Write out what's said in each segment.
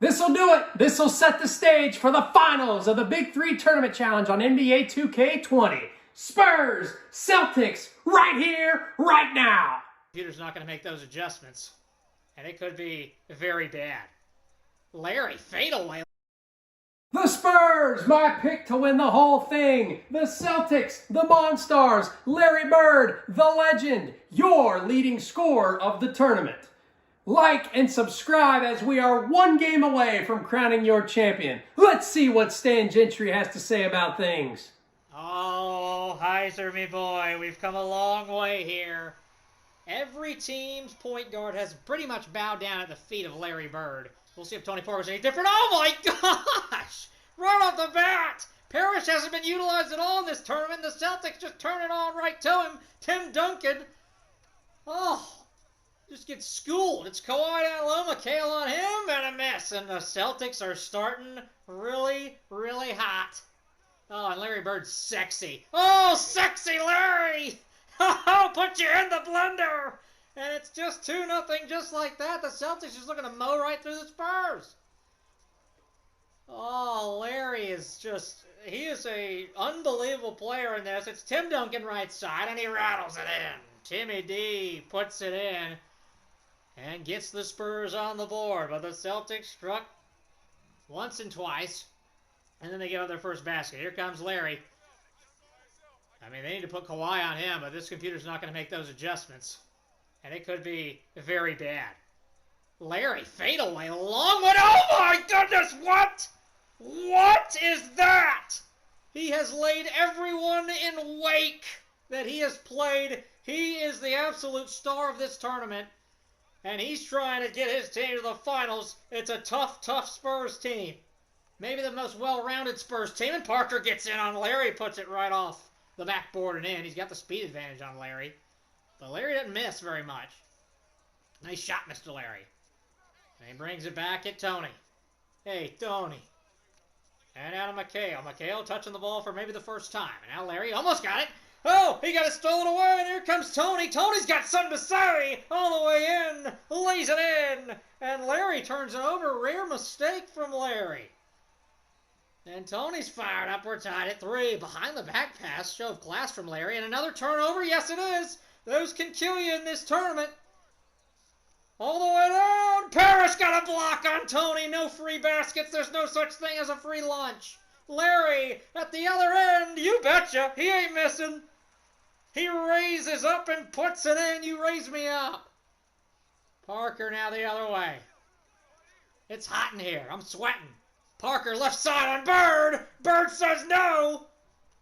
This'll do it. This'll set the stage for the finals of the Big Three Tournament Challenge on NBA 2K20. Spurs, Celtics, right here, right now. Computer's not going to make those adjustments, and it could be very bad. Larry, fadeaway. The Spurs, my pick to win the whole thing. The Celtics, the Monstars, Larry Bird, the legend, your leading scorer of the tournament. Like and subscribe as we are one game away from crowning your champion. Let's see what Stan Gentry has to say about things. Oh, Heiser, me boy, we've come a long way here. Every team's point guard has pretty much bowed down at the feet of Larry Bird. We'll see if Tony Parker's any different. Oh my gosh! Right off the bat! Parrish hasn't been utilized at all in this tournament. The Celtics just turn it on right to him. Tim Duncan. Oh, just gets schooled. It's Kawhi down low, McHale on him, and a miss. And the Celtics are starting really, really hot. Oh, and Larry Bird's sexy. Oh, sexy Larry! Oh, put you in the blender! And it's just 2-0 just like that. The Celtics just looking to mow right through the Spurs. Oh, Larry is just, he is a unbelievable player in this. It's Tim Duncan right side, and he rattles it in. Timmy D puts it in and gets the Spurs on the board. But the Celtics struck once and twice, and then they get on their first basket. Here comes Larry. I mean, they need to put Kawhi on him, but this computer's not going to make those adjustments. And it could be very bad. Larry, fadeaway, long one. Oh my goodness, what? What is that? He has laid everyone in wake that he has played. He is the absolute star of this tournament. And he's trying to get his team to the finals. It's a tough, tough Spurs team. Maybe the most well-rounded Spurs team. And Parker gets in on Larry, puts it right off the backboard and in. He's got the speed advantage on Larry. But Larry doesn't miss very much. Nice shot, Mr. Larry. And he brings it back at Tony. Hey, Tony. And out of McHale. McHale touching the ball for maybe the first time. And now Larry almost got it. Oh, he got it stolen away, and here comes Tony. Tony's got something to say. All the way in. Lays it in. And Larry turns it over. Rare mistake from Larry. And Tony's fired up. We're tied at 3. Behind the back pass. Show of class from Larry. And another turnover. Yes, it is. Those can kill you in this tournament. All the way down. Parrish got a block on Tony. No free baskets. There's no such thing as a free lunch. Larry at the other end. You betcha. He ain't missing. He raises up and puts it in. You raise me up. Parker now the other way. It's hot in here. I'm sweating. Parker left side on Bird. Bird says no.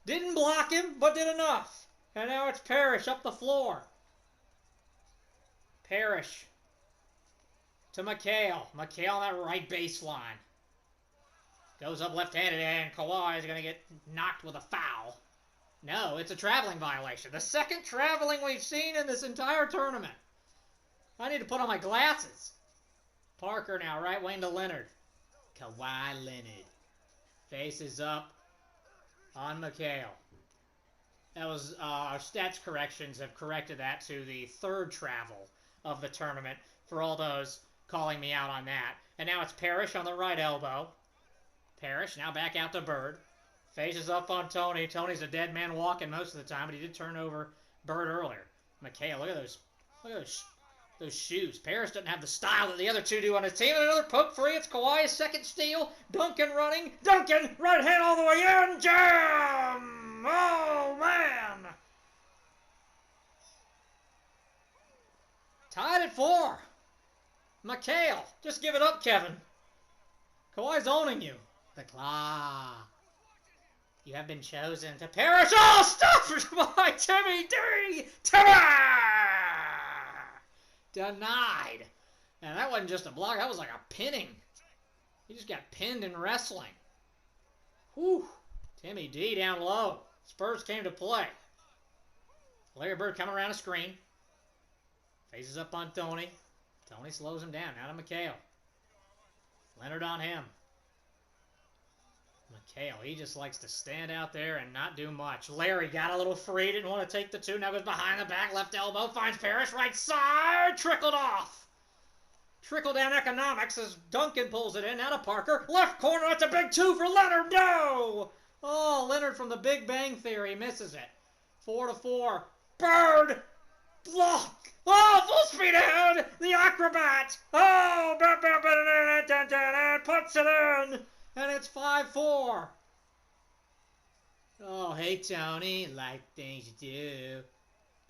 Didn't block him, but did enough. And now it's Parrish up the floor. Parrish to McHale. McHale on that right baseline. Goes up left-handed, and Kawhi is going to get knocked with a foul. No, it's a traveling violation. The second traveling we've seen in this entire tournament. I need to put on my glasses. Parker now, right wing to Leonard. Kawhi Leonard. Faces up on McHale. That was, our stats corrections have corrected that to the third travel of the tournament for all those calling me out on that. And now it's Parrish on the right elbow. Parrish now back out to Bird. Faces up on Tony. Tony's a dead man walking most of the time, but he did turn over Bird earlier. McHale, look at those shoes. Parrish doesn't have the style that the other two do on his team. And another poke free. It's Kawhi's second steal. Duncan running. Duncan, right hand all the way in. Jam! Oh, man! Tied at 4. McHale, just give it up, Kevin. Kawhi's owning you. The claw. You have been chosen to perish. Oh, stop by Timmy D! Timmy! Denied. And that wasn't just a block. That was like a pinning. He just got pinned in wrestling. Whew. Timmy D down low. Spurs came to play. Larry Bird coming around a screen. Faces up on Tony. Tony slows him down. Out of McHale. Leonard on him. McHale, he just likes to stand out there and not do much. Larry got a little free. Didn't want to take the two. Now goes behind the back. Left elbow. Finds Parrish. Right side. Trickled off. Trickle-down economics as Duncan pulls it in. Out of Parker. Left corner. That's a big two for Leonard. No! Oh, Leonard from the Big Bang Theory misses it. 4-4. Bird! Block! Oh, full speed ahead! The acrobat! Oh, puts it in! And it's 5-4. Oh, hey, Tony. Like things you do.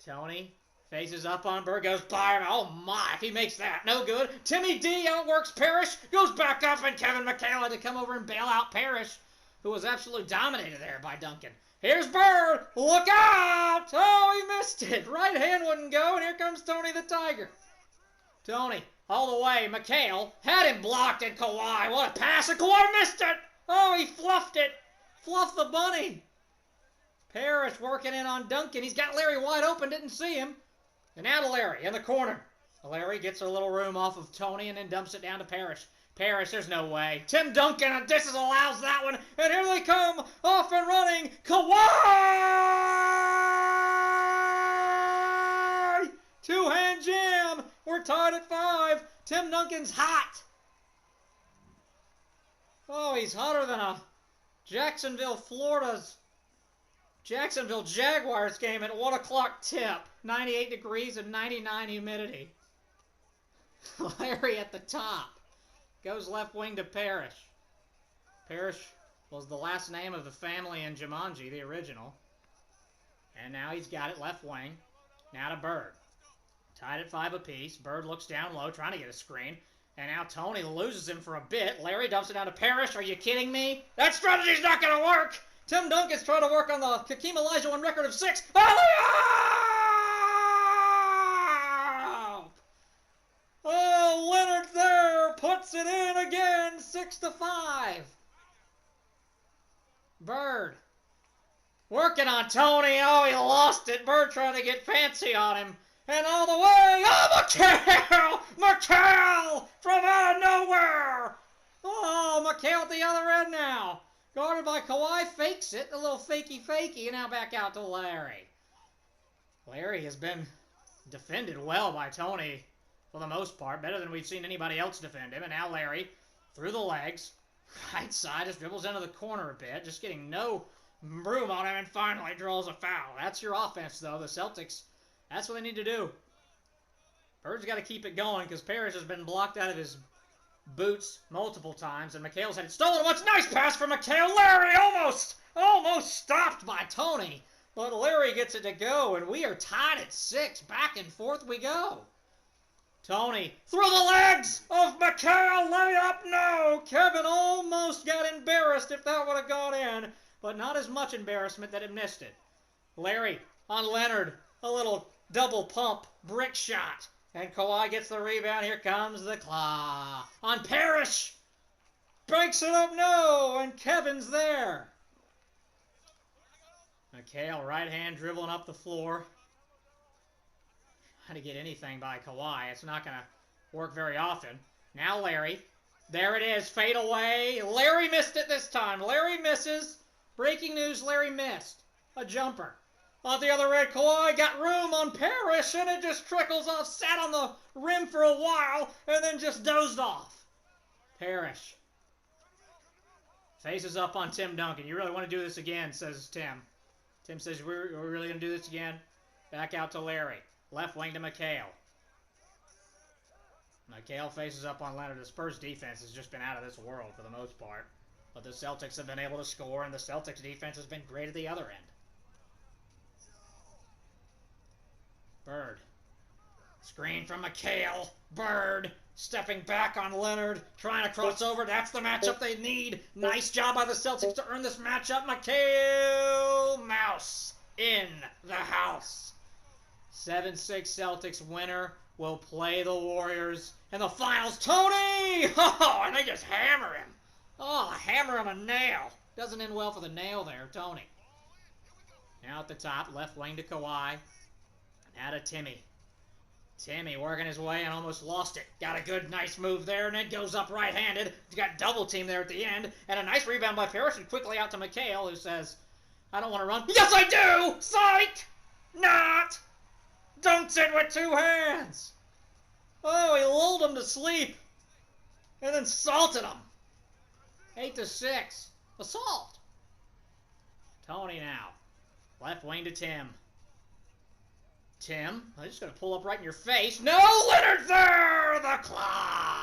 Tony faces up on Bird, goes by him. Oh, my, if he makes that, no good. Timmy D outworks Parrish, goes back up, and Kevin McHale had to come over and bail out Parrish, who was absolutely dominated there by Duncan. Here's Bird. Look out! Oh, he missed it. Right hand wouldn't go, and here comes Tony the Tiger. Tony, all the way. McHale had him blocked, and Kawhi. What a pass, and Kawhi missed it. Oh, he fluffed it. Fluffed the bunny. Parrish working in on Duncan. He's got Larry wide open, didn't see him. And now to Larry in the corner. Larry gets a little room off of Tony and then dumps it down to Parrish. Parrish, there's no way. Tim Duncan and disallows that one. And here they come, off and running. Kawhi! Two-hand jam. We're tied at 5. Tim Duncan's hot. Oh, he's hotter than a Jacksonville Jaguars game at 1 o'clock tip. 98 degrees and 99 humidity. Larry at the top. Goes left wing to Parrish. Parrish was the last name of the family in Jumanji, the original. And now he's got it left wing. Now to Bird. Tied at 5 apiece. Bird looks down low, trying to get a screen. And now Tony loses him for a bit. Larry dumps it down to Parrish. Are you kidding me? That strategy's not going to work! Tim Duncan's trying to work on the Hakeem Olajuwon record of 6. Oh, Leonard there puts it in again, 6-5. Bird working on Tony. Oh, he lost it. Bird trying to get fancy on him. And all the way, oh, McHale! McHale from out of nowhere! Oh, McHale at the other end now. Guarded by Kawhi, fakes it, a little fakey, and now back out to Larry. Larry has been defended well by Tony for the most part, better than we've seen anybody else defend him. And now Larry, through the legs, right side, just dribbles into the corner a bit, just getting no room on him, and finally draws a foul. That's your offense, though. The Celtics, that's what they need to do. Bird's got to keep it going because Parrish has been blocked out of his boots multiple times, and McHale's had it stolen. What's nice pass for McHale. Larry almost stopped by Tony, but Larry gets it to go, and we are tied at 6. Back and forth we go. Tony through the legs of McHale. Layup, no. Kevin almost got embarrassed if that would have gone in, but not as much embarrassment that it missed it. Larry on Leonard, a little double pump brick shot. And Kawhi gets the rebound. Here comes the claw. On Parrish. Breaks it up. No. And Kevin's there. McHale, right hand dribbling up the floor. Trying to get anything by Kawhi. It's not going to work very often. Now Larry. There it is. Fade away. Larry missed it this time. Larry misses. Breaking news, Larry missed. A jumper. On the other end, Kawhi got room on Parrish, and it just trickles off. Sat on the rim for a while, and then just dozed off. Parrish faces up on Tim Duncan. You really want to do this again, says Tim. Tim says, we're really going to do this again? Back out to Larry. Left wing to McHale. McHale faces up on Leonard. The Spurs defense has just been out of this world for the most part. But the Celtics have been able to score, and the Celtics defense has been great at the other end. Bird. Screen from McHale. Bird stepping back on Leonard. Trying to cross over. That's the matchup they need. Nice job by the Celtics to earn this matchup. McHale. Mouse in the house. 7-6 Celtics winner will play the Warriors in the finals. Tony! Oh, and they just hammer him. Oh, hammer him a nail. Doesn't end well for the nail there, Tony. Now at the top, left wing to Kawhi. Now to Timmy. Timmy working his way and almost lost it. Got a good, nice move there, and it goes up right-handed. He's got double team there at the end. And a nice rebound by Parrish, and quickly out to McHale, who says, I don't want to run. Yes, I do! Psych! Not! Dunks it with 2 hands! Oh, he lulled him to sleep. And then salted him. 8-6. Assault. Tony now. Left wing to Tim. Tim, I'm just going to pull up right in your face. No, Leonard's there! The claw!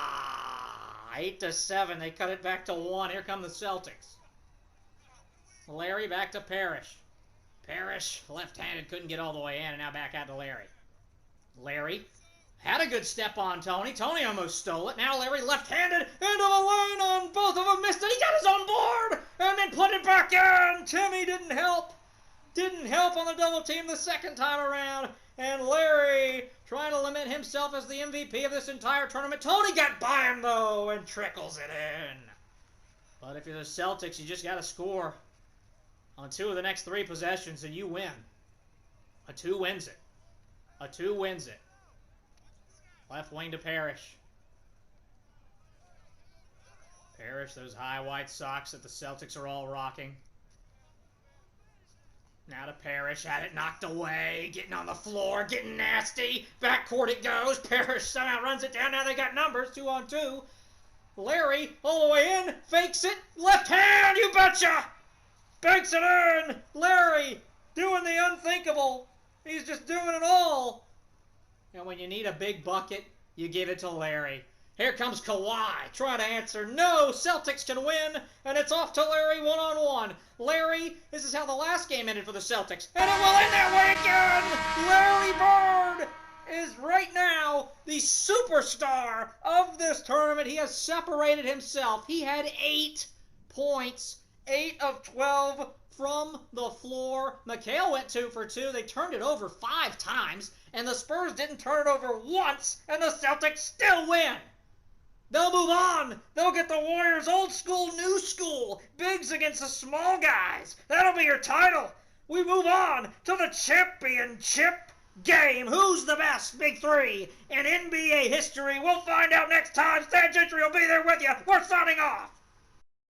8-7. They cut it back to 1. Here come the Celtics. Larry back to Parrish. Parrish, left-handed, couldn't get all the way in, and now back out to Larry. Larry had a good step on Tony. Tony almost stole it. Now Larry left-handed into the lane on both of them. Missed it. He got his own board and then put it back in. Timmy didn't help. Didn't help on the double team the second time around. And Larry trying to limit himself as the MVP of this entire tournament. Tony got by him, though, and trickles it in. But if you're the Celtics, you just got to score on 2 of the next 3 possessions, and you win. A 2 wins it. A 2 wins it. Left wing to Parrish. Parrish, those high white socks that the Celtics are all rocking. Now to Parrish, had it knocked away, getting on the floor, getting nasty. Backcourt it goes. Parrish somehow runs it down. Now they got numbers, 2-on-2. Larry, all the way in, fakes it. Left hand, you betcha! Banks it in! Larry, doing the unthinkable. He's just doing it all. And when you need a big bucket, you give it to Larry. Here comes Kawhi, trying to answer. No, Celtics can win, and it's off to Larry one-on-one. Larry, this is how the last game ended for the Celtics, and it will end that way again! Larry Bird is right now the superstar of this tournament. He has separated himself. He had 8 points, 8 of 12 from the floor. McHale went 2 for 2. They turned it over 5 times, and the Spurs didn't turn it over once, and the Celtics still win. They'll move on. They'll get the Warriors old school, new school. Bigs against the small guys. That'll be your title. We move on to the championship game. Who's the best big 3 in NBA history? We'll find out next time. Stan Gentry will be there with you. We're signing off.